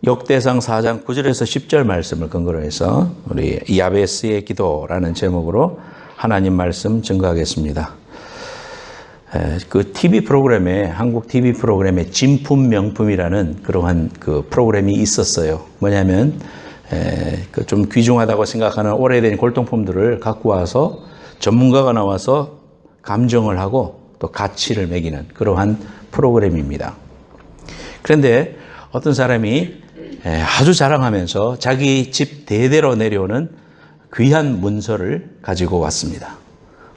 역대상 4장 9절에서 10절 말씀을 근거로 해서 우리 야베스의 기도라는 제목으로 하나님 말씀 증거하겠습니다. 그 TV 프로그램에, 한국 TV 프로그램에 진품 명품이라는 그러한 그 프로그램이 있었어요. 뭐냐면 좀 귀중하다고 생각하는 오래된 골동품들을 갖고 와서 전문가가 나와서 감정을 하고 또 가치를 매기는 그러한 프로그램입니다. 그런데 어떤 사람이 아주 자랑하면서 자기 집 대대로 내려오는 귀한 문서를 가지고 왔습니다.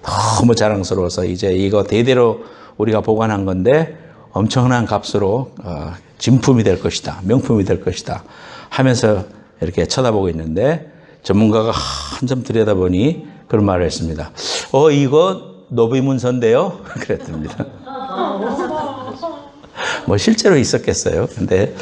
너무 자랑스러워서 이제 이거 대대로 우리가 보관한 건데 엄청난 값으로 진품이 될 것이다, 명품이 될 것이다 하면서 이렇게 쳐다보고 있는데 전문가가 한참 들여다보니 그런 말을 했습니다. 이거 노비 문서인데요? 그랬답니다. 뭐 실제로 있었겠어요. 근데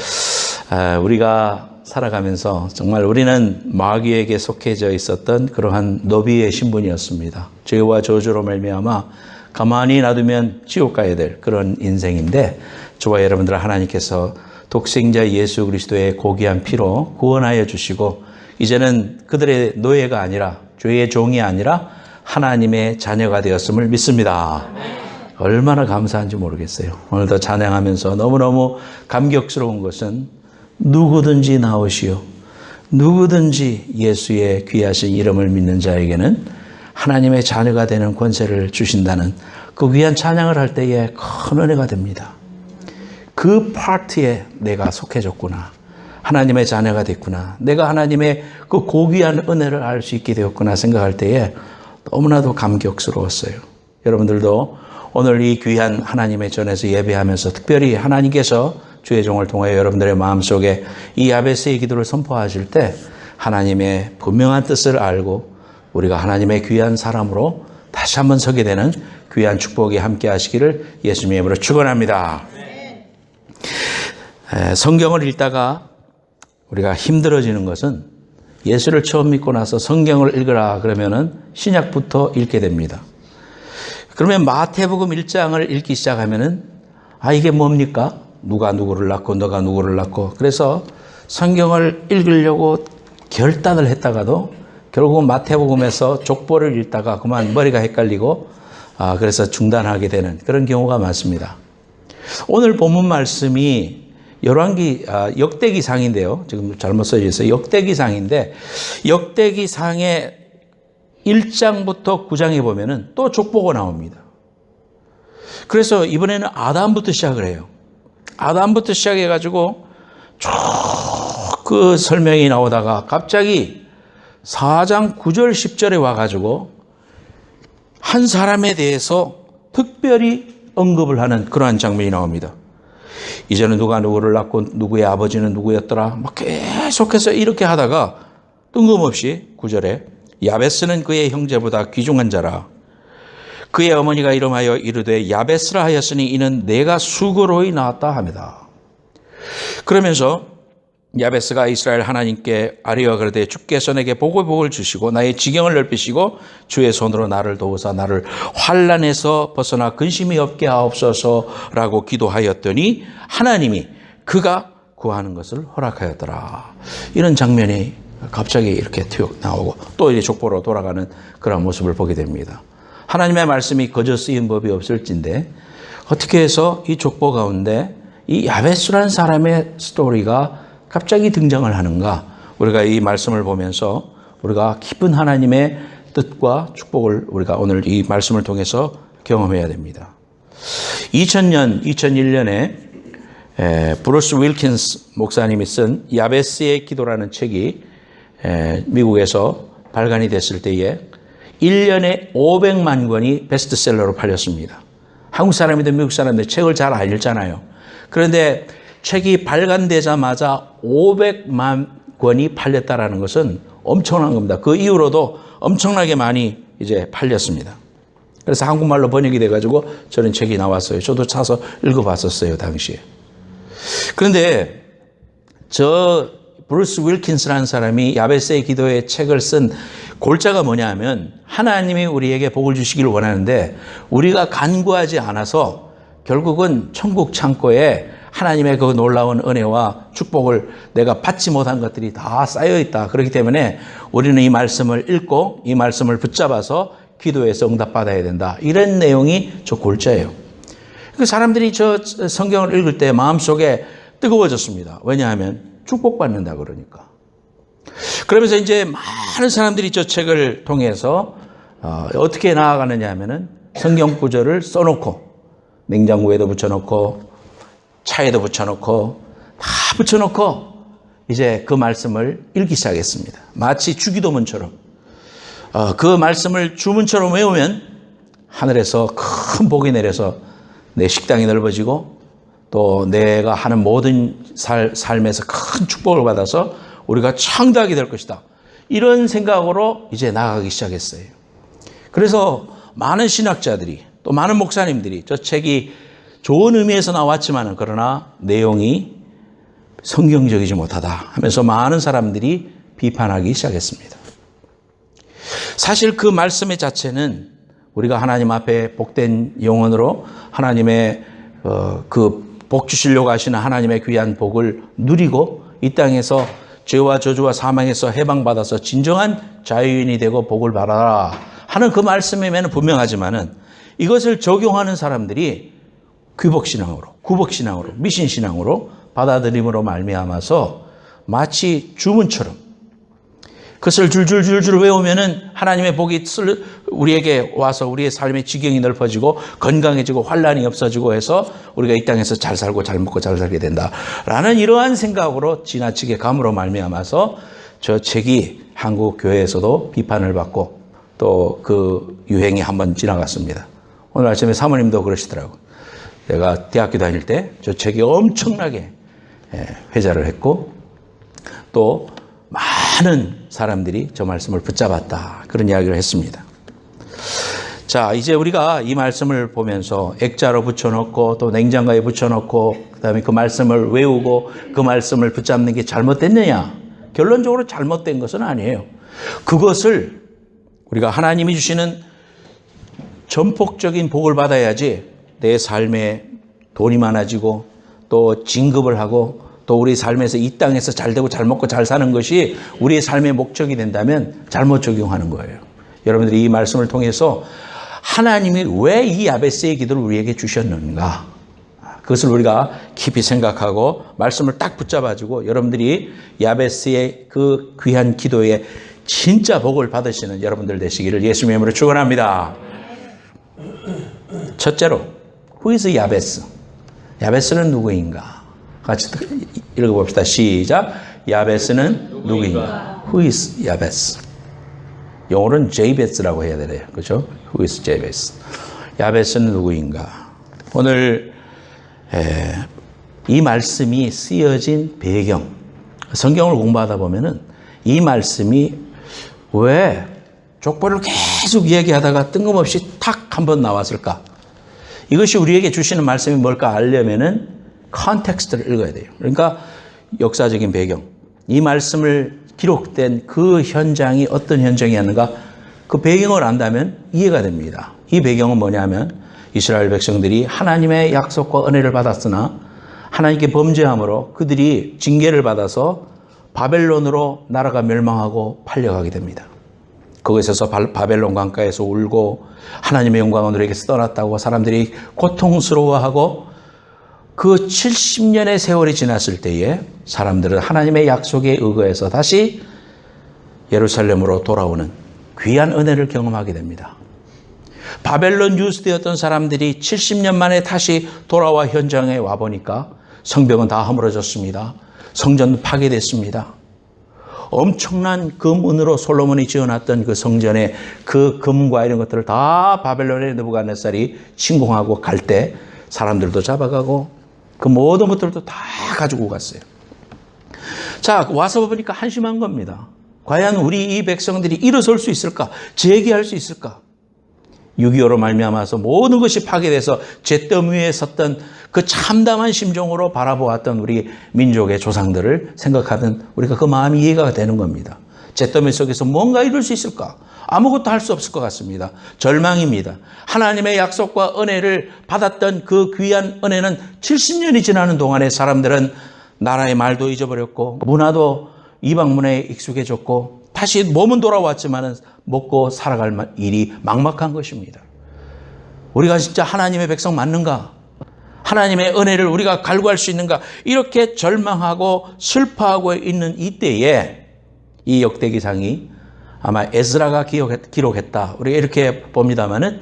우리가 살아가면서 정말 우리는 마귀에게 속해져 있었던 그러한 노비의 신분이었습니다. 죄와 저주로 말미암아 가만히 놔두면 지옥 가야 될 그런 인생인데 저와 여러분들 하나님께서 독생자 예수 그리스도의 고귀한 피로 구원하여 주시고 이제는 그들의 노예가 아니라 죄의 종이 아니라 하나님의 자녀가 되었음을 믿습니다. 얼마나 감사한지 모르겠어요. 오늘도 찬양하면서 너무너무 감격스러운 것은 누구든지 나오시오. 누구든지 예수의 귀하신 이름을 믿는 자에게는 하나님의 자녀가 되는 권세를 주신다는 그 귀한 찬양을 할 때에 큰 은혜가 됩니다. 그 파트에 내가 속해졌구나. 하나님의 자녀가 됐구나. 내가 하나님의 그 고귀한 은혜를 알 수 있게 되었구나 생각할 때에 너무나도 감격스러웠어요. 여러분들도 오늘 이 귀한 하나님의 전에서 예배하면서 특별히 하나님께서 주의 종을 통하여 여러분들의 마음속에 이 야베스의 기도를 선포하실 때 하나님의 분명한 뜻을 알고 우리가 하나님의 귀한 사람으로 다시 한번 서게 되는 귀한 축복이 함께 하시기를 예수님의 이름으로 축원합니다. 성경을 읽다가 우리가 힘들어지는 것은 예수를 처음 믿고 나서 성경을 읽으라 그러면은 신약부터 읽게 됩니다. 그러면 마태복음 1장을 읽기 시작하면은 이게 뭡니까? 누가 누구를 낳고 너가 누구를 낳고 그래서 성경을 읽으려고 결단을 했다가도 결국은 마태복음에서 족보를 읽다가 그만 머리가 헷갈리고 그래서 중단하게 되는 그런 경우가 많습니다. 오늘 본문 말씀이 역대기상인데요. 지금 잘못 써져 있어요. 역대기상인데 역대기상의 1장부터 9장에 보면은 또 족보가 나옵니다. 그래서 이번에는 아담부터 시작을 해요. 아담부터 시작해가지고 쭉 그 설명이 나오다가 갑자기 4장 9절 10절에 와가지고 한 사람에 대해서 특별히 언급을 하는 그러한 장면이 나옵니다. 이제는 누가 누구를 낳고 누구의 아버지는 누구였더라 막 계속해서 이렇게 하다가 뜬금없이 9절에 야베스는 그의 형제보다 귀중한 자라. 그의 어머니가 이름하여 이르되 야베스라 하였으니 이는 내가 수고로이 낳았다 합니다. 그러면서 야베스가 이스라엘 하나님께 아뢰어 그르되 주께서 내게 복을 주시고 나의 지경을 넓히시고 주의 손으로 나를 도우사 나를 환난에서 벗어나 근심이 없게 하옵소서라고 기도하였더니 하나님이 그가 구하는 것을 허락하였더라. 이런 장면이 갑자기 이렇게 튀어 나오고 또 이제 족보로 돌아가는 그런 모습을 보게 됩니다. 하나님의 말씀이 거저 쓰인 법이 없을진데 어떻게 해서 이 족보 가운데 이 야베스라는 사람의 스토리가 갑자기 등장을 하는가? 우리가 이 말씀을 보면서 우리가 깊은 하나님의 뜻과 축복을 우리가 오늘 이 말씀을 통해서 경험해야 됩니다. 2001년에 브루스 윌킨스 목사님이 쓴 야베스의 기도라는 책이 미국에서 발간이 됐을 때에 1년에 500만 권이 베스트셀러로 팔렸습니다. 한국 사람이든 미국 사람들 책을 잘 안 읽잖아요. 그런데 책이 발간되자마자 500만 권이 팔렸다라는 것은 엄청난 겁니다. 그 이후로도 엄청나게 많이 이제 팔렸습니다. 그래서 한국말로 번역이 돼가지고 저는 책이 나왔어요. 저도 사서 읽어봤었어요, 당시에. 그런데 저 브루스 윌킨스라는 사람이 야베스의 기도의 책을 쓴 골자가 뭐냐 하면 하나님이 우리에게 복을 주시기를 원하는데 우리가 간구하지 않아서 결국은 천국 창고에 하나님의 그 놀라운 은혜와 축복을 내가 받지 못한 것들이 다 쌓여 있다. 그렇기 때문에 우리는 이 말씀을 읽고 이 말씀을 붙잡아서 기도해서 응답받아야 된다. 이런 내용이 저 골자예요. 그 사람들이 저 성경을 읽을 때 마음속에 뜨거워졌습니다. 왜냐하면 축복받는다 그러니까. 그러면서 이제 많은 사람들이 저 책을 통해서 어떻게 나아가느냐 하면은 성경 구절을 써놓고 냉장고에도 붙여놓고 차에도 붙여놓고 다 붙여놓고 이제 그 말씀을 읽기 시작했습니다. 마치 주기도문처럼 그 말씀을 주문처럼 외우면 하늘에서 큰 복이 내려서 내 식당이 넓어지고 또 내가 하는 모든 삶에서 큰 축복을 받아서 우리가 창대하게 될 것이다. 이런 생각으로 이제 나아가기 시작했어요. 그래서 많은 신학자들이 또 많은 목사님들이 저 책이 좋은 의미에서 나왔지만 그러나 내용이 성경적이지 못하다 하면서 많은 사람들이 비판하기 시작했습니다. 사실 그 말씀의 자체는 우리가 하나님 앞에 복된 영혼으로 하나님의 그 복 주시려고 하시는 하나님의 귀한 복을 누리고 이 땅에서 죄와 저주와 사망에서 해방받아서 진정한 자유인이 되고 복을 받아라 하는 그 말씀이면 분명하지만은 이것을 적용하는 사람들이 귀복신앙으로, 구복신앙으로, 미신신앙으로 받아들임으로 말미암아서 마치 주문처럼 그것을 줄줄줄줄 외우면은 하나님의 복이 우리에게 와서 우리의 삶의 지경이 넓어지고 건강해지고 환란이 없어지고 해서 우리가 이 땅에서 잘 살고 잘 먹고 잘 살게 된다라는 이러한 생각으로 지나치게 감으로 말미암아서 저 책이 한국 교회에서도 비판을 받고 또 그 유행이 한번 지나갔습니다. 오늘 아침에 사모님도 그러시더라고요. 제가 대학교 다닐 때 저 책이 엄청나게 회자를 했고 또 많은 사람들이 저 말씀을 붙잡았다. 그런 이야기를 했습니다. 자, 이제 우리가 이 말씀을 보면서 액자로 붙여놓고 또 냉장고에 붙여놓고 그다음에 그 말씀을 외우고 그 말씀을 붙잡는 게 잘못됐느냐? 결론적으로 잘못된 것은 아니에요. 그것을 우리가 하나님이 주시는 전폭적인 복을 받아야지 내 삶에 돈이 많아지고 또 진급을 하고 또 우리 삶에서 이 땅에서 잘 되고 잘 먹고 잘 사는 것이 우리의 삶의 목적이 된다면 잘못 적용하는 거예요. 여러분들이 이 말씀을 통해서 하나님이 왜 이 야베스의 기도를 우리에게 주셨는가? 그것을 우리가 깊이 생각하고 말씀을 딱 붙잡아주고 여러분들이 야베스의 그 귀한 기도에 진짜 복을 받으시는 여러분들 되시기를 예수님의 이름으로 축원합니다. 첫째로 Who is 야베스? 야베스는 누구인가? 같이 읽어봅시다. 시작. 야베스는 누구인가? Who is 야베스? 영어로는 제베스라고 해야 되네요. 그렇죠? Who is 제베스? 야베스는 누구인가? 오늘 이 말씀이 쓰여진 배경, 성경을 공부하다 보면은 이 말씀이 왜 족보를 계속 얘기하다가 뜬금없이 탁 한번 나왔을까? 이것이 우리에게 주시는 말씀이 뭘까 알려면은 컨텍스트를 읽어야 돼요. 그러니까 역사적인 배경, 이 말씀을 기록된 그 현장이 어떤 현장이었는가? 그 배경을 안다면 이해가 됩니다. 이 배경은 뭐냐면 이스라엘 백성들이 하나님의 약속과 은혜를 받았으나 하나님께 범죄함으로 그들이 징계를 받아서 바벨론으로 나라가 멸망하고 팔려가게 됩니다. 거기서 바벨론 강가에서 울고 하나님의 영광은 우리에게서 떠났다고 사람들이 고통스러워하고 그 70년의 세월이 지났을 때에 사람들은 하나님의 약속에 의거해서 다시 예루살렘으로 돌아오는 귀한 은혜를 경험하게 됩니다. 바벨론 유수되었던 사람들이 70년 만에 다시 돌아와 현장에 와보니까 성벽은 다 허물어졌습니다. 성전도 파괴됐습니다. 엄청난 금은으로 솔로몬이 지어놨던 그 성전의 그 금과 이런 것들을 다 바벨론의 느부갓네살이 침공하고 갈 때 사람들도 잡아가고 그 모든 것들도 다 가지고 갔어요. 자, 와서 보니까 한심한 겁니다. 과연 우리 이 백성들이 일어설 수 있을까? 재기할 수 있을까? 6.25로 말미암아서 모든 것이 파괴돼서 잿더미 위에 섰던 그 참담한 심정으로 바라보았던 우리 민족의 조상들을 생각하던 우리가 그 마음이 이해가 되는 겁니다. 잿더미 속에서 뭔가 이룰 수 있을까? 아무것도 할 수 없을 것 같습니다. 절망입니다. 하나님의 약속과 은혜를 받았던 그 귀한 은혜는 70년이 지나는 동안에 사람들은 나라의 말도 잊어버렸고 문화도 이방 문화에 익숙해졌고 다시 몸은 돌아왔지만 먹고 살아갈 일이 막막한 것입니다. 우리가 진짜 하나님의 백성 맞는가? 하나님의 은혜를 우리가 갈구할 수 있는가? 이렇게 절망하고 슬퍼하고 있는 이때에 이 역대기상이 아마 에스라가 기록했다. 우리가 이렇게 봅니다만은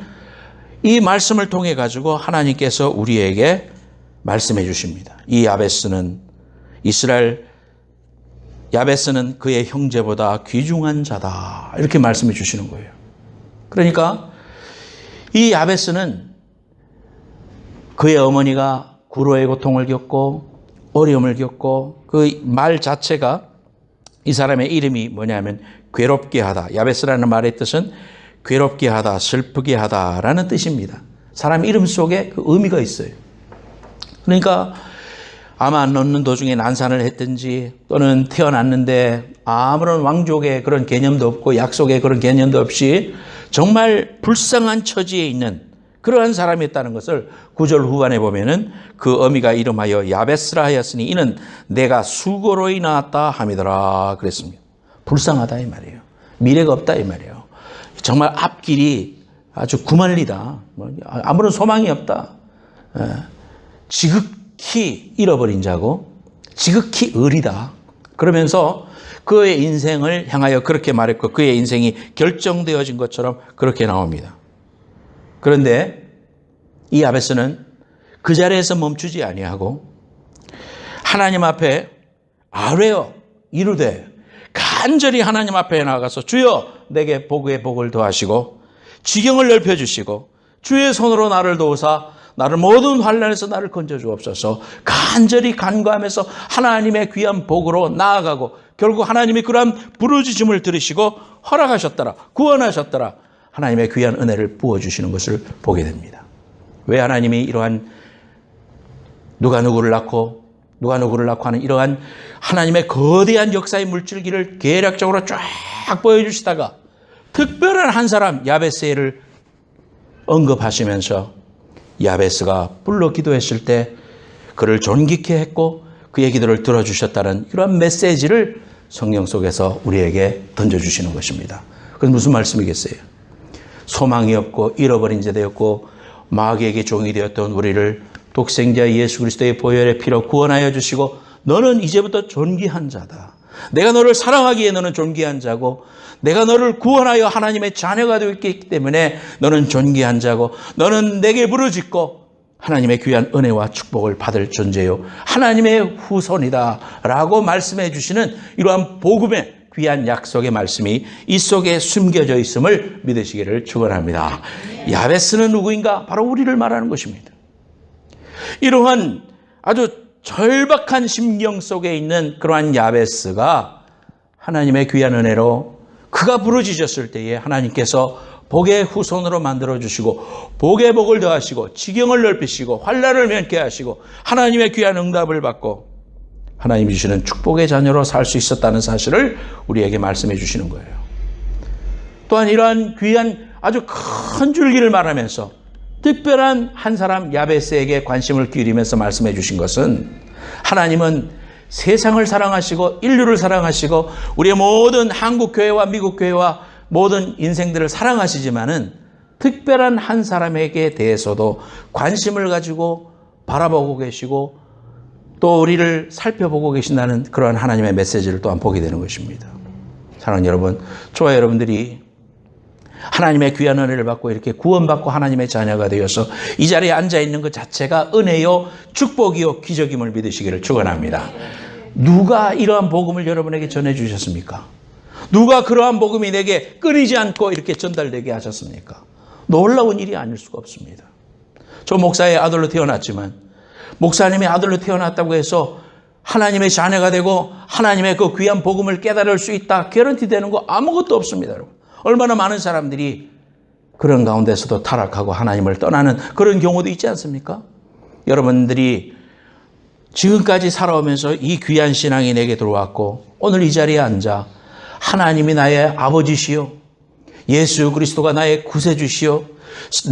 이 말씀을 통해 가지고 하나님께서 우리에게 말씀해 주십니다. 이 야베스는 그의 형제보다 귀중한 자다. 이렇게 말씀해 주시는 거예요. 그러니까 이 야베스는 그의 어머니가 구로의 고통을 겪고 어려움을 겪고 그 말 자체가 이 사람의 이름이 뭐냐면 괴롭게 하다. 야베스라는 말의 뜻은 괴롭게 하다, 슬프게 하다라는 뜻입니다. 사람 이름 속에 그 의미가 있어요. 그러니까 아마 넣는 도중에 난산을 했든지 또는 태어났는데 아무런 왕족의 그런 개념도 없고 약속의 그런 개념도 없이 정말 불쌍한 처지에 있는 그러한 사람이었다는 것을 9절 후반에 보면은 그 어미가 이름하여 야베스라 하였으니 이는 내가 수고로 인하였다 함이더라 그랬습니다. 불쌍하다 이 말이에요. 미래가 없다 이 말이에요. 정말 앞길이 아주 구만리다. 아무런 소망이 없다. 지극히 잃어버린 자고 지극히 의리다. 그러면서 그의 인생을 향하여 그렇게 말했고 그의 인생이 결정되어진 것처럼 그렇게 나옵니다. 그런데 이 야베스는 그 자리에서 멈추지 아니하고 하나님 앞에 아뢰어 이르되 간절히 하나님 앞에 나가서 주여 내게 복의 복을 더하시고 지경을 넓혀주시고 주의 손으로 나를 도우사 나를 모든 환난에서 나를 건져주옵소서. 간절히 간구하면서 하나님의 귀한 복으로 나아가고 결국 하나님이 그러한 부르짖음을 들으시고 허락하셨더라. 구원하셨더라. 하나님의 귀한 은혜를 부어주시는 것을 보게 됩니다. 왜 하나님이 이러한 누가 누구를 낳고 하는 이러한 하나님의 거대한 역사의 물줄기를 계략적으로 쫙 보여주시다가 특별한 한 사람 야베스를 언급하시면서 야베스가 불러 기도했을 때 그를 존귀케 했고 그의 기도를 들어주셨다는 이러한 메시지를 성령 속에서 우리에게 던져주시는 것입니다. 그건 무슨 말씀이겠어요? 소망이 없고 잃어버린 자 되었고 마귀에게 종이 되었던 우리를 독생자 예수 그리스도의 보혈의 피로 구원하여 주시고 너는 이제부터 존귀한 자다. 내가 너를 사랑하기에 너는 존귀한 자고 내가 너를 구원하여 하나님의 자녀가 되었기 때문에 너는 존귀한 자고 너는 내게 부르짖고 하나님의 귀한 은혜와 축복을 받을 존재요 하나님의 후손이다 라고 말씀해 주시는 이러한 복음의 귀한 약속의 말씀이 이 속에 숨겨져 있음을 믿으시기를 축원합니다. 야베스는 누구인가? 바로 우리를 말하는 것입니다. 이러한 아주 절박한 심경 속에 있는 그러한 야베스가 하나님의 귀한 은혜로 그가 부르짖었을 때에 하나님께서 복의 후손으로 만들어주시고 복의 복을 더하시고 지경을 넓히시고 환난을 면케 하시고 하나님의 귀한 응답을 받고 하나님이 주시는 축복의 자녀로 살 수 있었다는 사실을 우리에게 말씀해 주시는 거예요. 또한 이러한 귀한 아주 큰 줄기를 말하면서 특별한 한 사람 야베스에게 관심을 기울이면서 말씀해 주신 것은 하나님은 세상을 사랑하시고 인류를 사랑하시고 우리의 모든 한국 교회와 미국 교회와 모든 인생들을 사랑하시지만은 특별한 한 사람에게 대해서도 관심을 가지고 바라보고 계시고 또 우리를 살펴보고 계신다는 그러한 하나님의 메시지를 또한 보게 되는 것입니다. 사랑하는 여러분, 저와 여러분들이 하나님의 귀한 은혜를 받고 이렇게 구원받고 하나님의 자녀가 되어서 이 자리에 앉아있는 것 자체가 은혜요 축복이요 기적임을 믿으시기를 축원합니다. 누가 이러한 복음을 여러분에게 전해주셨습니까? 누가 그러한 복음이 내게 끊이지 않고 이렇게 전달되게 하셨습니까? 놀라운 일이 아닐 수가 없습니다. 저 목사의 아들로 태어났지만 목사님의 아들로 태어났다고 해서 하나님의 자녀가 되고 하나님의 그 귀한 복음을 깨달을 수 있다 개런티 되는 거 아무것도 없습니다. 여러분. 얼마나 많은 사람들이 그런 가운데서도 타락하고 하나님을 떠나는 그런 경우도 있지 않습니까? 여러분들이 지금까지 살아오면서 이 귀한 신앙이 내게 들어왔고 오늘 이 자리에 앉아 하나님이 나의 아버지시요, 예수 그리스도가 나의 구세주시요,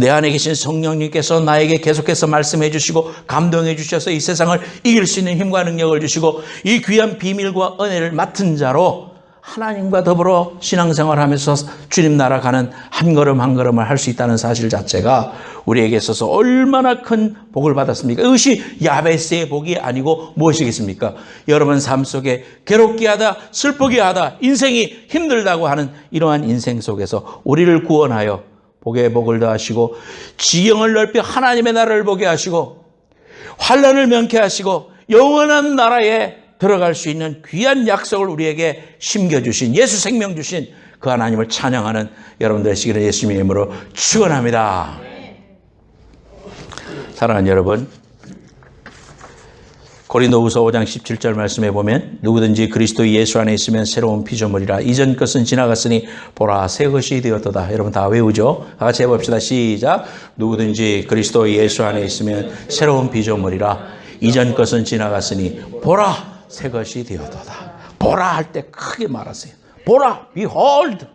내 안에 계신 성령님께서 나에게 계속해서 말씀해 주시고 감동해 주셔서 이 세상을 이길 수 있는 힘과 능력을 주시고 이 귀한 비밀과 은혜를 맡은 자로 하나님과 더불어 신앙생활하면서 주님 나라 가는 한 걸음 한 걸음을 할 수 있다는 사실 자체가 우리에게 있어서 얼마나 큰 복을 받았습니까? 이것이 야베스의 복이 아니고 무엇이겠습니까? 여러분 삶 속에 괴롭게 하다, 슬프게 하다, 인생이 힘들다고 하는 이러한 인생 속에서 우리를 구원하여 복의 복을 더하시고 지경을 넓혀 하나님의 나라를 보게 하시고 환난을 면케 하시고 영원한 나라에 들어갈 수 있는 귀한 약속을 우리에게 심겨주신, 예수 생명 주신 그 하나님을 찬양하는 여러분들 되시기를 예수님의 이름으로 축원합니다. 사랑하는 여러분, 고린도후서 5장 17절 말씀에 보면 누구든지 그리스도 예수 안에 있으면 새로운 피조물이라, 이전 것은 지나갔으니 보라 새 것이 되었도다. 여러분 다 외우죠? 다 같이 해봅시다. 시작. 누구든지 그리스도 예수 안에 있으면 새로운 피조물이라, 이전 것은 지나갔으니 보라 새 것이 되었도다. 보라 할 때 크게 말하세요. 보라, behold.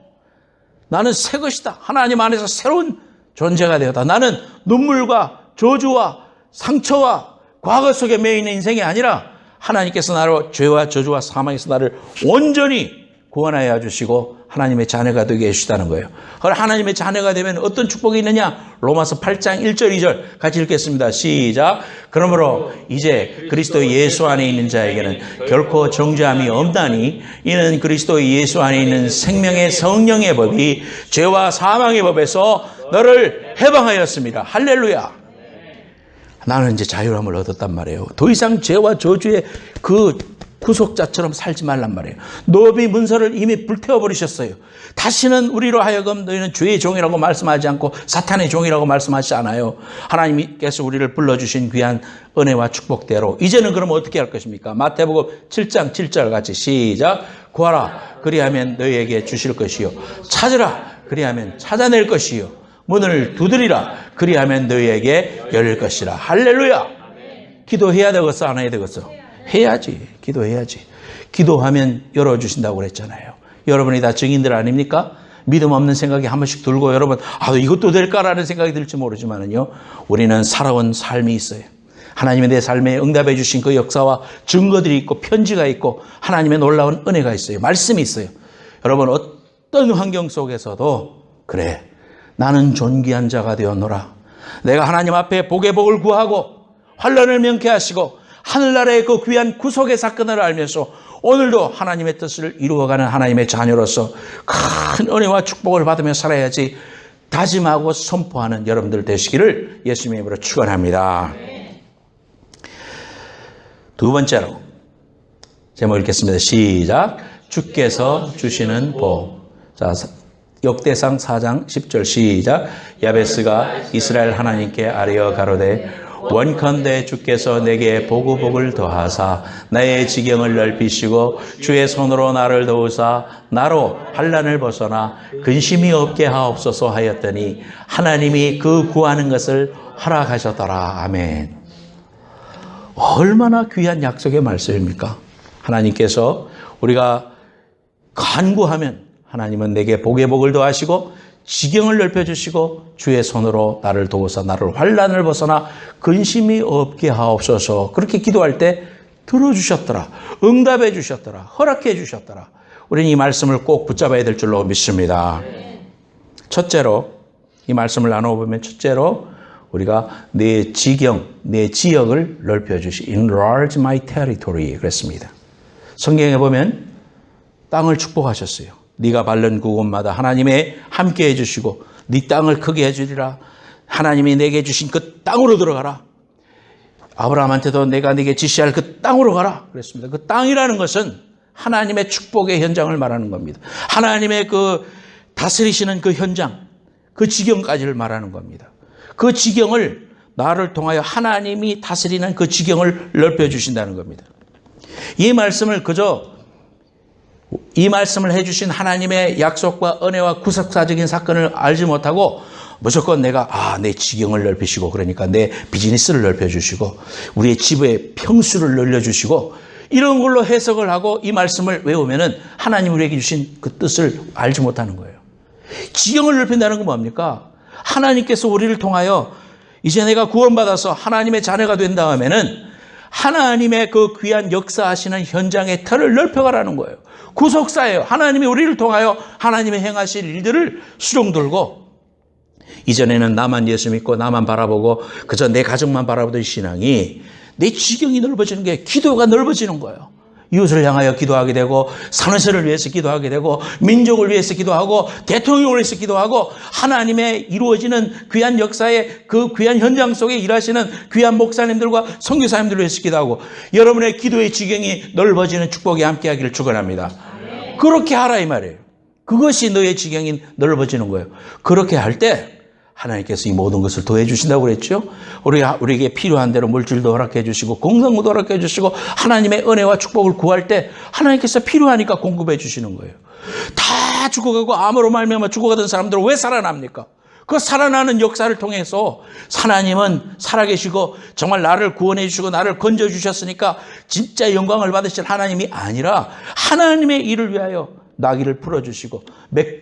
나는 새 것이다. 하나님 안에서 새로운 존재가 되었다. 나는 눈물과 저주와 상처와 과거 속에 매여 있는 인생이 아니라 하나님께서 나를 죄와 저주와 사망에서 나를 온전히 구원하여 주시고 하나님의 자녀가 되게 해주시다는 거예요. 하나님의 자녀가 되면 어떤 축복이 있느냐? 로마서 8장 1절 2절 같이 읽겠습니다. 시작. 그러므로 이제 그리스도 예수 안에 있는 자에게는 결코 정죄함이 없나니 이는 그리스도 예수 안에 있는 생명의 성령의 법이 죄와 사망의 법에서 너를 해방하였습니다. 할렐루야. 나는 이제 자유함을 얻었단 말이에요. 더 이상 죄와 저주의 그 구속자처럼 살지 말란 말이에요. 노비 문서를 이미 불태워버리셨어요. 다시는 우리로 하여금 너희는 죄의 종이라고 말씀하지 않고 사탄의 종이라고 말씀하지 않아요. 하나님께서 우리를 불러주신 귀한 은혜와 축복대로 이제는 그러면 어떻게 할 것입니까? 마태복음 7장 7절 같이 시작. 구하라 그리하면 너희에게 주실 것이요, 찾으라 그리하면 찾아낼 것이요, 문을 두드리라 그리하면 너희에게 열릴 것이라. 할렐루야. 기도해야 되겠어 안 해야 되겠어? 해야지. 기도해야지. 기도하면 열어주신다고 그랬잖아요. 여러분이 다 증인들 아닙니까? 믿음 없는 생각이 한 번씩 들고 여러분 이것도 될까라는 생각이 들지 모르지만은요, 우리는 살아온 삶이 있어요. 하나님이 내 삶에 응답해 주신 그 역사와 증거들이 있고 편지가 있고 하나님의 놀라운 은혜가 있어요. 말씀이 있어요. 여러분 어떤 환경 속에서도 그래, 나는 존귀한 자가 되었노라. 내가 하나님 앞에 복의 복을 구하고 환난을 면케 하시고 하늘나라의 그 귀한 구속의 사건을 알면서 오늘도 하나님의 뜻을 이루어가는 하나님의 자녀로서 큰 은혜와 축복을 받으며 살아야지 다짐하고 선포하는 여러분들 되시기를 예수님의 이름으로 축원합니다. 두 번째로 제목 읽겠습니다. 시작. 주께서 주시는 복. 자, 역대상 4장 10절 시작. 야베스가 이스라엘 하나님께 아뢰어 가로되 원컨대 주께서 내게 복을 더하사 나의 지경을 넓히시고 주의 손으로 나를 도우사 나로 환난을 벗어나 근심이 없게 하옵소서 하였더니 하나님이 그 구하는 것을 허락하셨더라. 아멘. 얼마나 귀한 약속의 말씀입니까? 하나님께서 우리가 간구하면 하나님은 내게 복의 복을 더하시고 지경을 넓혀주시고 주의 손으로 나를 도우사 나를 환난을 벗어나 근심이 없게 하옵소서. 그렇게 기도할 때 들어주셨더라. 응답해 주셨더라. 허락해 주셨더라. 우리는 이 말씀을 꼭 붙잡아야 될 줄로 믿습니다. 첫째로 이 말씀을 나눠보면 첫째로 우리가 내 지경, 내 지역을 넓혀주시 enlarge my territory 그랬습니다. 성경에 보면 땅을 축복하셨어요. 네가 밟는 그곳마다 하나님의 함께 해주시고 네 땅을 크게 해주리라. 하나님이 내게 주신 그 땅으로 들어가라. 아브라함한테도 내가 네게 지시할 그 땅으로 가라 그랬습니다. 그 땅이라는 것은 하나님의 축복의 현장을 말하는 겁니다. 하나님의 그 다스리시는 그 현장, 그 지경까지를 말하는 겁니다. 그 지경을 나를 통하여 하나님이 다스리는 그 지경을 넓혀주신다는 겁니다. 이 말씀을 이 말씀을 해주신 하나님의 약속과 은혜와 구속사적인 사건을 알지 못하고 무조건 내가 내 지경을 넓히시고 그러니까 내 비즈니스를 넓혀주시고 우리의 집의 평수를 늘려주시고 이런 걸로 해석을 하고 이 말씀을 외우면은 하나님 우리에게 주신 그 뜻을 알지 못하는 거예요. 지경을 넓힌다는 건 뭡니까? 하나님께서 우리를 통하여 이제 내가 구원받아서 하나님의 자녀가 된 다음에는 하나님의 그 귀한 역사하시는 현장의 틀을 넓혀가라는 거예요. 구속사예요. 하나님이 우리를 통하여 하나님의 행하실 일들을 수종들고, 이전에는 나만 예수 믿고 나만 바라보고 그저 내 가족만 바라보던 신앙이 내 지경이 넓어지는 게 기도가 넓어지는 거예요. 이웃을 향하여 기도하게 되고, 산업을 위해서 기도하게 되고, 민족을 위해서 기도하고, 대통령을 위해서 기도하고, 하나님의 이루어지는 귀한 역사의 그 귀한 현장 속에 일하시는 귀한 목사님들과 선교사님들을 위해서 기도하고, 여러분의 기도의 지경이 넓어지는 축복이 함께하기를 축원합니다. 그렇게 하라 이 말이에요. 그것이 너의 지경이 넓어지는 거예요. 그렇게 할 때 하나님께서 이 모든 것을 더해 주신다고 그랬죠. 우리에게 필요한 대로 물질도 허락해 주시고 공성도 허락해 주시고 하나님의 은혜와 축복을 구할 때 하나님께서 필요하니까 공급해 주시는 거예요. 다 죽어가고 암으로 말미암아 죽어가던 사람들은 왜 살아납니까? 그 살아나는 역사를 통해서 하나님은 살아계시고 정말 나를 구원해 주시고 나를 건져 주셨으니까 진짜 영광을 받으실 하나님이 아니라 하나님의 일을 위하여 나귀를 풀어주시고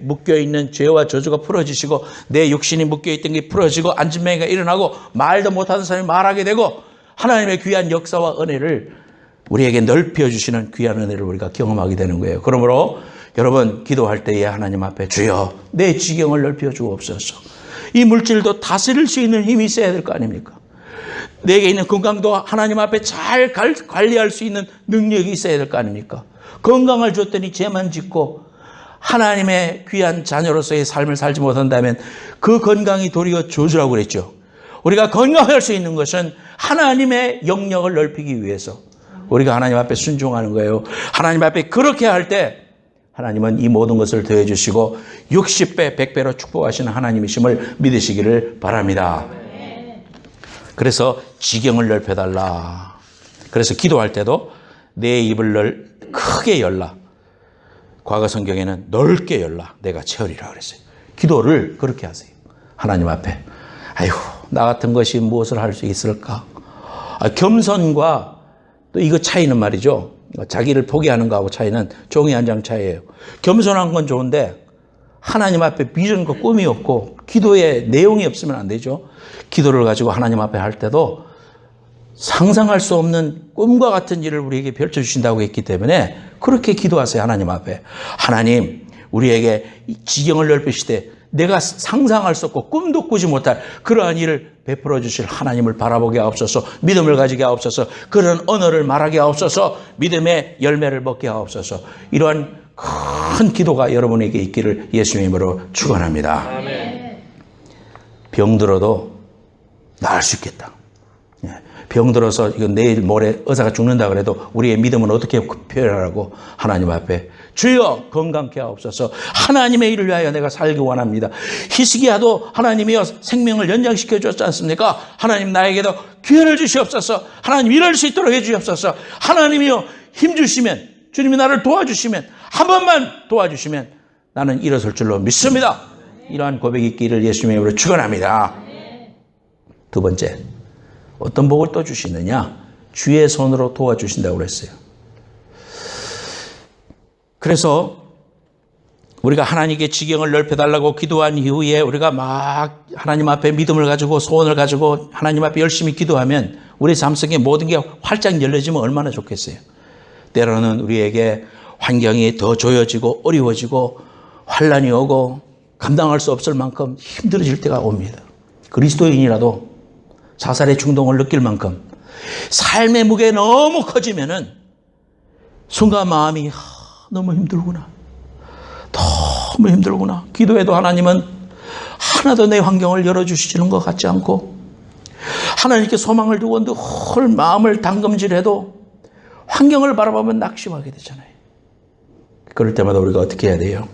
묶여있는 죄와 저주가 풀어지시고 내 육신이 묶여있던 게 풀어지고 안진뱅이가 일어나고 말도 못하는 사람이 말하게 되고 하나님의 귀한 역사와 은혜를 우리에게 넓혀주시는 귀한 은혜를 우리가 경험하게 되는 거예요. 그러므로 여러분 기도할 때에 하나님 앞에 주여 내 지경을 넓혀 주옵소서. 이 물질도 다스릴 수 있는 힘이 있어야 될 거 아닙니까? 내게 있는 건강도 하나님 앞에 잘 관리할 수 있는 능력이 있어야 될 거 아닙니까? 건강을 줬더니 죄만 짓고 하나님의 귀한 자녀로서의 삶을 살지 못한다면 그 건강이 도리어 저주라고 그랬죠. 우리가 건강할 수 있는 것은 하나님의 영역을 넓히기 위해서 우리가 하나님 앞에 순종하는 거예요. 하나님 앞에 그렇게 할 때 하나님은 이 모든 것을 더해 주시고 60배, 100배로 축복하시는 하나님이심을 믿으시기를 바랍니다. 그래서 지경을 넓혀달라. 그래서 기도할 때도 내 입을 크게 열라. 과거 성경에는 넓게 열라. 내가 채우리라 그랬어요. 기도를 그렇게 하세요. 하나님 앞에. 아이고, 나 같은 것이 무엇을 할 수 있을까? 겸손과 또 이거 차이는 말이죠. 자기를 포기하는 거하고 차이는 종이 한 장 차이예요. 겸손한 건 좋은데 하나님 앞에 비전과 꿈이 없고 기도에 내용이 없으면 안 되죠. 기도를 가지고 하나님 앞에 할 때도 상상할 수 없는 꿈과 같은 일을 우리에게 펼쳐주신다고 했기 때문에 그렇게 기도하세요. 하나님 앞에. 하나님 우리에게 지경을 넓히시되 내가 상상할 수 없고 꿈도 꾸지 못할 그러한 일을 베풀어 주실 하나님을 바라보게 하옵소서. 믿음을 가지게 하옵소서. 그런 언어를 말하게 하옵소서. 믿음의 열매를 먹게 하옵소서. 이러한 큰 기도가 여러분에게 있기를 예수님의 이름으로 축원합니다. 병들어도 나을 수 있겠다. 병들어서 이건 내일 모레 의사가 죽는다 그래도 우리의 믿음은 어떻게 표현하라고 하나님 앞에 주여 건강케 하옵소서. 하나님의 일을 위하여 내가 살기 원합니다. 히스기야도 하나님이여 생명을 연장시켜 주었지 않습니까? 하나님 나에게도 기회를 주시옵소서. 하나님 일할 수 있도록 해 주시옵소서. 하나님이여 힘 주시면 주님이 나를 도와주시면 한 번만 도와주시면 나는 일어설 줄로 믿습니다. 이러한 고백이 있기를 예수님의 이름으로 축원합니다. 두 번째, 어떤 복을 또 주시느냐? 주의 손으로 도와주신다고 그랬어요. 그래서 우리가 하나님께 지경을 넓혀달라고 기도한 이후에 우리가 막 하나님 앞에 믿음을 가지고 소원을 가지고 하나님 앞에 열심히 기도하면 우리 삶 속에 모든 게 활짝 열려지면 얼마나 좋겠어요. 때로는 우리에게 환경이 더 조여지고 어려워지고 환난이 오고 감당할 수 없을 만큼 힘들어질 때가 옵니다. 그리스도인이라도 자살의 충동을 느낄 만큼 삶의 무게가 너무 커지면은 순간 마음이 너무 힘들구나. 너무 힘들구나. 기도해도 하나님은 하나도 내 환경을 열어주시는 것 같지 않고 하나님께 소망을 두고 늘 마음을 담금질해도 환경을 바라보면 낙심하게 되잖아요. 그럴 때마다 우리가 어떻게 해야 돼요?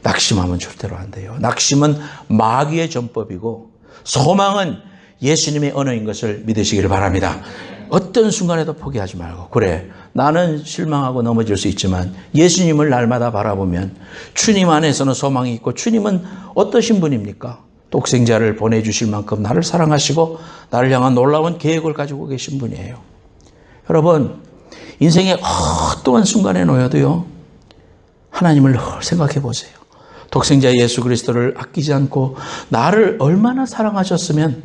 낙심하면 절대로 안 돼요. 낙심은 마귀의 전법이고 소망은 예수님의 언어인 것을 믿으시기를 바랍니다. 어떤 순간에도 포기하지 말고 그래 나는 실망하고 넘어질 수 있지만 예수님을 날마다 바라보면 주님 안에서는 소망이 있고 주님은 어떠신 분입니까? 독생자를 보내주실 만큼 나를 사랑하시고 나를 향한 놀라운 계획을 가지고 계신 분이에요. 여러분 인생의 어떠한 순간에 놓여도요, 하나님을 생각해 보세요. 독생자 예수 그리스도를 아끼지 않고 나를 얼마나 사랑하셨으면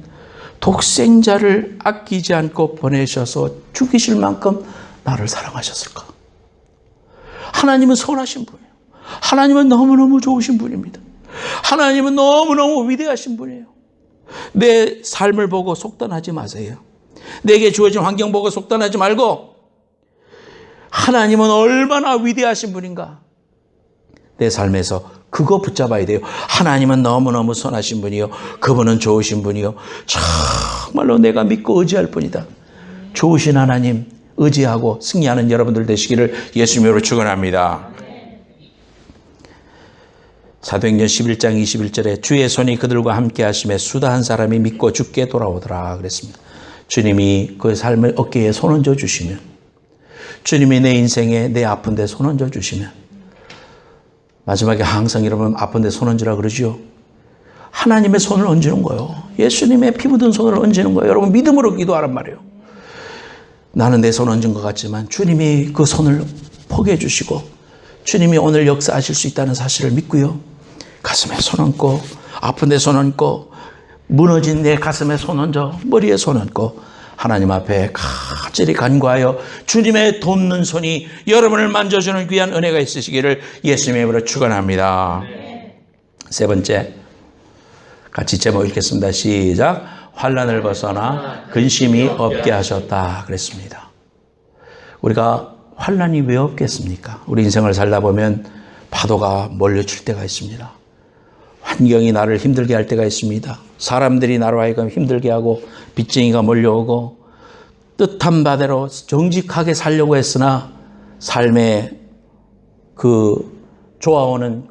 독생자를 아끼지 않고 보내셔서 죽이실 만큼 나를 사랑하셨을까? 하나님은 선하신 분이에요. 하나님은 너무너무 좋으신 분입니다. 하나님은 너무너무 위대하신 분이에요. 내 삶을 보고 속단하지 마세요. 내게 주어진 환경 보고 속단하지 말고 하나님은 얼마나 위대하신 분인가? 내 삶에서 그거 붙잡아야 돼요. 하나님은 너무너무 선하신 분이요. 그분은 좋으신 분이요. 정말로 내가 믿고 의지할 분이다. 좋으신 하나님 의지하고 승리하는 여러분들 되시기를 예수님으로 축원합니다. 사도행전 11장 21절에 주의 손이 그들과 함께 하심에 수다 한 사람이 믿고 죽게 돌아오더라 그랬습니다. 주님이 그 삶을 어깨에 손 얹어 주시면, 주님이 내 인생에 내 아픈데 손 얹어 주시면, 마지막에 항상 여러분 아픈데 손 얹으라 그러죠. 하나님의 손을 얹는 거예요. 예수님의 피 묻은 손을 얹는 거예요. 여러분 믿음으로 기도하란 말이에요. 나는 내 손 얹은 것 같지만 주님이 그 손을 포기해 주시고 주님이 오늘 역사하실 수 있다는 사실을 믿고요. 가슴에 손 얹고, 아픈데 손 얹고, 무너진 내 가슴에 손 얹어, 머리에 손 얹고 하나님 앞에 간절히 간구하여 주님의 돕는 손이 여러분을 만져주는 귀한 은혜가 있으시기를 예수님의 이름으로 축원합니다. 세 번째, 같이 제목 읽겠습니다. 시작. 환난을 벗어나 근심이 없게 하셨다 그랬습니다. 우리가 환난이 왜 없겠습니까? 우리 인생을 살다 보면 파도가 몰려칠 때가 있습니다. 환경이 나를 힘들게 할 때가 있습니다. 사람들이 나로 하여금 힘들게 하고 빚쟁이가 몰려오고 뜻한 바대로 정직하게 살려고 했으나 삶에 좋아오는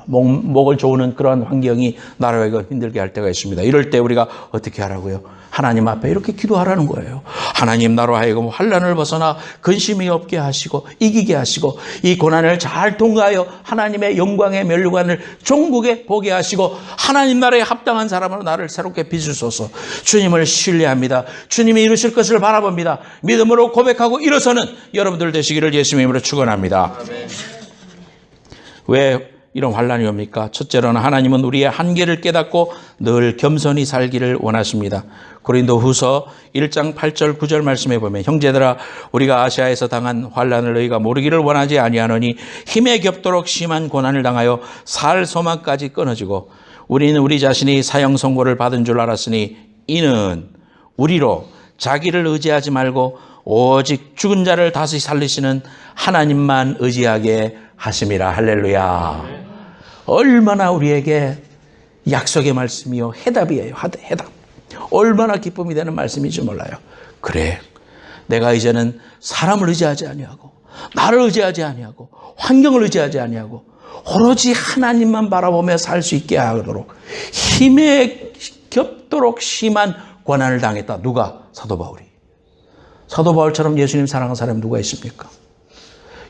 목을 조우는 그러한 환경이 나로 하여금 힘들게 할 때가 있습니다. 이럴 때 우리가 어떻게 하라고요? 하나님 앞에 이렇게 기도하라는 거예요. 하나님, 나로 하여금 환난을 벗어나 근심이 없게 하시고 이기게 하시고 이 고난을 잘 통과하여 하나님의 영광의 면류관을 종국에 보게 하시고 하나님 나라에 합당한 사람으로 나를 새롭게 빚으소서. 주님을 신뢰합니다. 주님이 이루실 것을 바라봅니다. 믿음으로 고백하고 일어서는 여러분들 되시기를 예수님의 이름으로 축원합니다. 왜 이런 환난이 옵니까? 첫째로는 하나님은 우리의 한계를 깨닫고 늘 겸손히 살기를 원하십니다. 고린도후서 1장 8절 9절 말씀해 보면, 형제들아 우리가 아시아에서 당한 환난을 너희가 모르기를 원하지 아니하노니 힘에 겹도록 심한 고난을 당하여 살 소망까지 끊어지고 우리는 우리 자신이 사형 선고를 받은 줄 알았으니 이는 우리로 자기를 의지하지 말고 오직 죽은 자를 다시 살리시는 하나님만 의지하게 하심이라. 할렐루야. 얼마나 우리에게 약속의 말씀이요 해답이에요. 해답. 얼마나 기쁨이 되는 말씀인지 몰라요. 그래, 내가 이제는 사람을 의지하지 아니하고 나를 의지하지 아니하고 환경을 의지하지 아니하고 오로지 하나님만 바라보며 살 수 있게 하도록 힘에 겹도록 심한 고난을 당했다. 누가? 사도 바울이. 사도 바울처럼 예수님 사랑하는 사람이 누가 있습니까?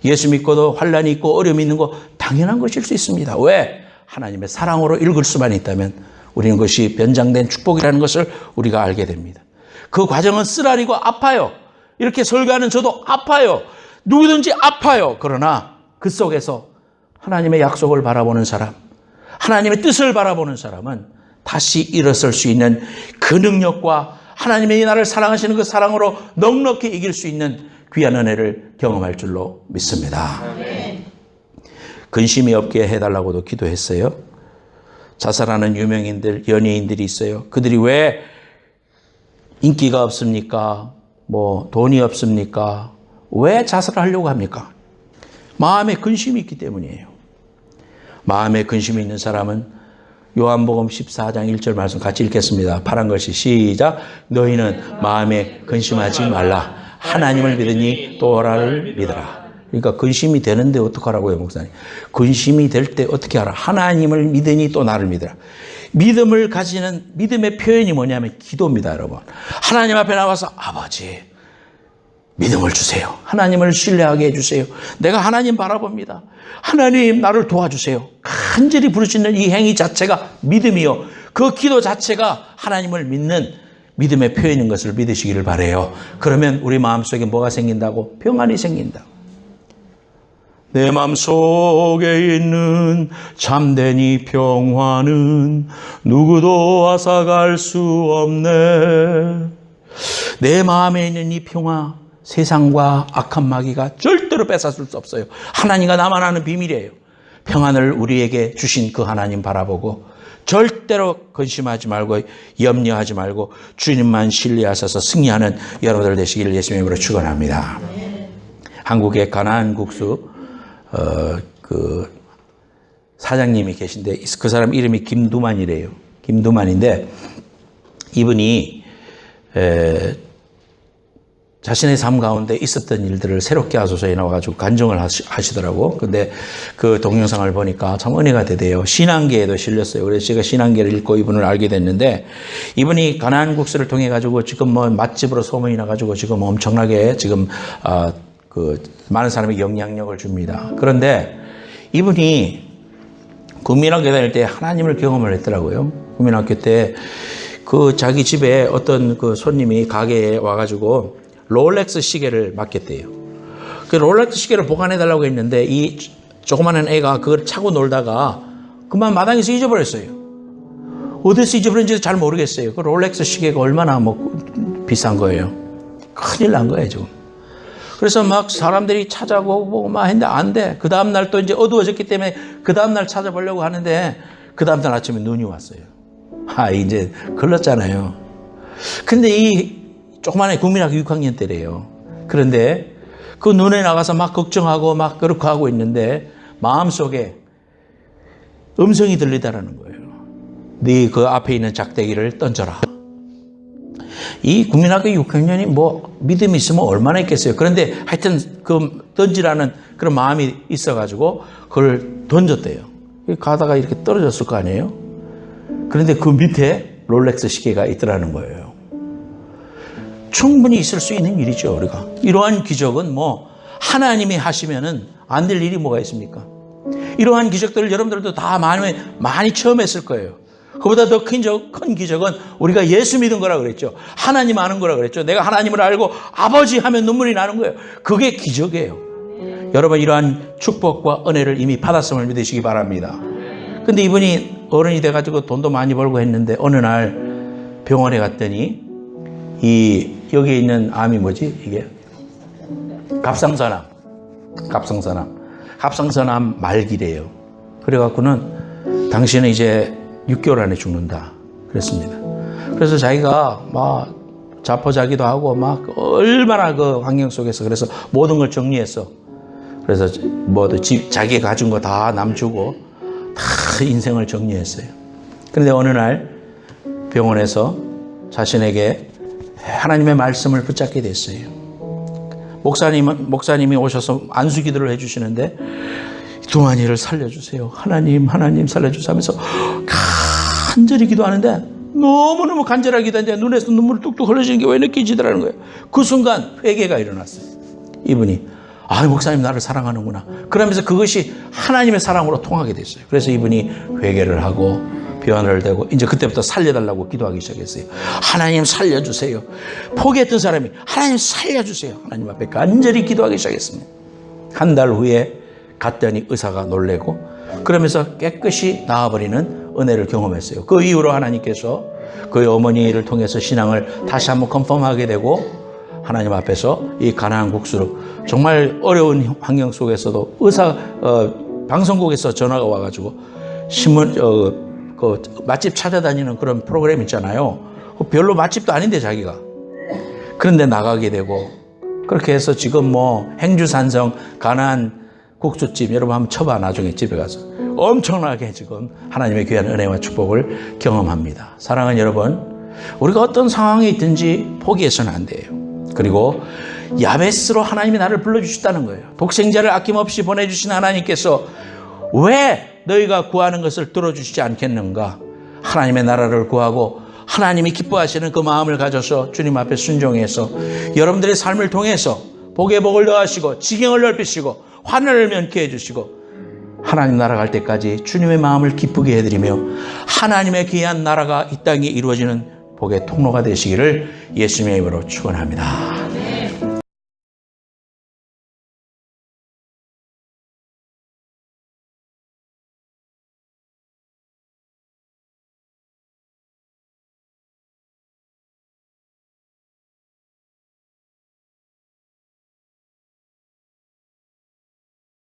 예수 믿고도 환난이 있고 어려움이 있는 거 당연한 것일 수 있습니다. 왜? 하나님의 사랑으로 읽을 수만 있다면 우리는 그것이 변장된 축복이라는 것을 우리가 알게 됩니다. 그 과정은 쓰라리고 아파요. 이렇게 설교하는 저도 아파요. 누구든지 아파요. 그러나 그 속에서 하나님의 약속을 바라보는 사람, 하나님의 뜻을 바라보는 사람은 다시 일어설 수 있는 그 능력과 하나님의 나를 사랑하시는 그 사랑으로 넉넉히 이길 수 있는 귀한 은혜를 경험할 줄로 믿습니다. 근심이 없게 해달라고도 기도했어요. 자살하는 유명인들, 연예인들이 있어요. 그들이 왜 인기가 없습니까? 돈이 없습니까? 왜 자살을 하려고 합니까? 마음에 근심이 있기 때문이에요. 마음에 근심이 있는 사람은 요한복음 14장 1절 말씀 같이 읽겠습니다. 파란 글씨 시작. 너희는 마음에 근심하지 말라. 하나님을 믿으니 또 나를 믿어라. 그러니까 근심이 되는데 어떡하라고요, 목사님? 근심이 될 때 어떻게 하라? 하나님을 믿으니 또 나를 믿어라. 믿음을 가지는 믿음의 표현이 뭐냐면 기도입니다, 여러분. 하나님 앞에 나와서 아버지 믿음을 주세요. 하나님을 신뢰하게 해주세요. 내가 하나님 바라봅니다. 하나님 나를 도와주세요. 간절히 부르시는 이 행위 자체가 믿음이요. 그 기도 자체가 하나님을 믿는 믿음의 표현인 것을 믿으시기를 바라요. 그러면 우리 마음속에 뭐가 생긴다고? 평안이 생긴다. 내 마음속에 있는 참된 이 평화는 누구도 앗아갈 수 없네. 내 마음에 있는 이 평화, 세상과 악한 마귀가 절대로 뺏어쓸 수 없어요. 하나님과 나만 아는 비밀이에요. 평안을 우리에게 주신 그 하나님 바라보고 절대로 근심하지 말고 염려하지 말고 주님만 신뢰하셔서 승리하는 여러분들 되시기를 예수님의 이름으로 축원합니다. 한국의 가나안 국수 그 사장님이 계신데 그 사람 이름이 김두만이래요. 김두만인데 이분이 자신의 삶 가운데 있었던 일들을 새롭게 하소서에 나와가지고 간증을 하시더라고. 근데 그 동영상을 보니까 참 은혜가 되대요. 신앙계에도 실렸어요. 그래서 제가 신앙계를 읽고 이분을 알게 됐는데 이분이 가나안 국수를 통해 가지고 지금 뭐 맛집으로 소문이 나가지고 지금 엄청나게 지금 그 많은 사람에게 영향력을 줍니다. 그런데 이분이 국민학교 다닐 때 하나님을 경험을 했더라고요. 국민학교 때 그 자기 집에 어떤 그 손님이 가게에 와가지고 롤렉스 시계를 맡겼대요. 그 롤렉스 시계를 보관해달라고 했는데 이 조그마한 애가 그걸 차고 놀다가 그만 마당에서 잊어버렸어요. 어디서 잊어버렸는지 잘 모르겠어요. 그 롤렉스 시계가 얼마나 뭐 비싼 거예요. 큰일 난 거예요, 지금. 그래서 막 사람들이 찾아보고 막 했는데 안 돼. 그 다음날 또 이제 어두워졌기 때문에 그 다음날 찾아보려고 하는데 그 다음날 아침에 눈이 왔어요. 이제 걸렸잖아요. 근데 이 조그만한 국민학교 6학년 때래요. 그런데 그 눈에 나가서 막 걱정하고 막 그렇게 하고 있는데 마음속에 음성이 들리다라는 거예요. 네 그 앞에 있는 작대기를 던져라. 이 국민학교 6학년이 뭐 믿음이 있으면 얼마나 있겠어요. 그런데 하여튼 그 던지라는 그런 마음이 있어가지고 그걸 던졌대요. 가다가 이렇게 떨어졌을 거 아니에요. 그런데 그 밑에 롤렉스 시계가 있더라는 거예요. 충분히 있을 수 있는 일이죠, 우리가. 이러한 기적은 뭐 하나님이 하시면은 안 될 일이 뭐가 있습니까? 이러한 기적들을 여러분들도 다 많이 체험했을 거예요. 그보다 더 큰 기적은 우리가 예수 믿은 거라 그랬죠. 하나님 아는 거라 그랬죠. 내가 하나님을 알고 아버지 하면 눈물이 나는 거예요. 그게 기적이에요. 여러분 이러한 축복과 은혜를 이미 받았음을 믿으시기 바랍니다. 근데 이분이 어른이 돼가지고 돈도 많이 벌고 했는데 어느 날 병원에 갔더니 여기에 있는 암이 뭐지? 이게 갑상선암 말기래요. 그래갖고는 당신은 이제 6개월 안에 죽는다 그랬습니다. 그래서 자기가 막 자포자기도 하고 막 얼마나 그 환경 속에서 그래서 모든 걸 정리했어. 그래서 자기가 가진 거 다 남주고 다 인생을 정리했어요. 그런데 어느 날 병원에서 자신에게 하나님의 말씀을 붙잡게 됐어요. 목사님이 오셔서 안수기도를 해주시는데 두만이를 살려주세요. 하나님 살려주세요 하면서 간절히 기도하는데 너무너무 간절하게 기도하는데 눈에서 눈물이 뚝뚝 흘러지는 게 왜 느껴지더라는 거예요. 그 순간 회개가 일어났어요. 이분이 목사님 나를 사랑하는구나. 그러면서 그것이 하나님의 사랑으로 통하게 됐어요. 그래서 이분이 회개를 하고 변을 대고 이제 그때부터 살려달라고 기도하기 시작했어요. 하나님 살려주세요. 포기했던 사람이 하나님 살려주세요. 하나님 앞에 간절히 기도하기 시작했습니다. 한 달 후에 갔더니 의사가 놀래고 그러면서 깨끗이 나아버리는 은혜를 경험했어요. 그 이후로 하나님께서 그의 어머니를 통해서 신앙을 다시 한번 컨펌하게 되고 하나님 앞에서 이 가나안 국수로 정말 어려운 환경 속에서도 방송국에서 전화가 와가지고 신문 그 맛집 찾아다니는 그런 프로그램 있잖아요. 별로 맛집도 아닌데 자기가 그런데 나가게 되고 그렇게 해서 지금 뭐 행주산성 가나안 국수집 여러분 한번 쳐봐. 나중에 집에 가서 엄청나게 지금 하나님의 귀한 은혜와 축복을 경험합니다. 사랑하는 여러분, 우리가 어떤 상황에 있든지 포기해서는 안 돼요. 그리고 야베스로 하나님이 나를 불러주셨다는 거예요. 독생자를 아낌없이 보내주신 하나님께서 왜 너희가 구하는 것을 들어주시지 않겠는가? 하나님의 나라를 구하고 하나님이 기뻐하시는 그 마음을 가져서 주님 앞에 순종해서 여러분들의 삶을 통해서 복에 복을 더하시고 지경을 넓히시고 환난을 면케 해주시고 하나님 나라 갈 때까지 주님의 마음을 기쁘게 해드리며 하나님의 귀한 나라가 이 땅에 이루어지는 복의 통로가 되시기를 예수님의 이름으로 축원합니다.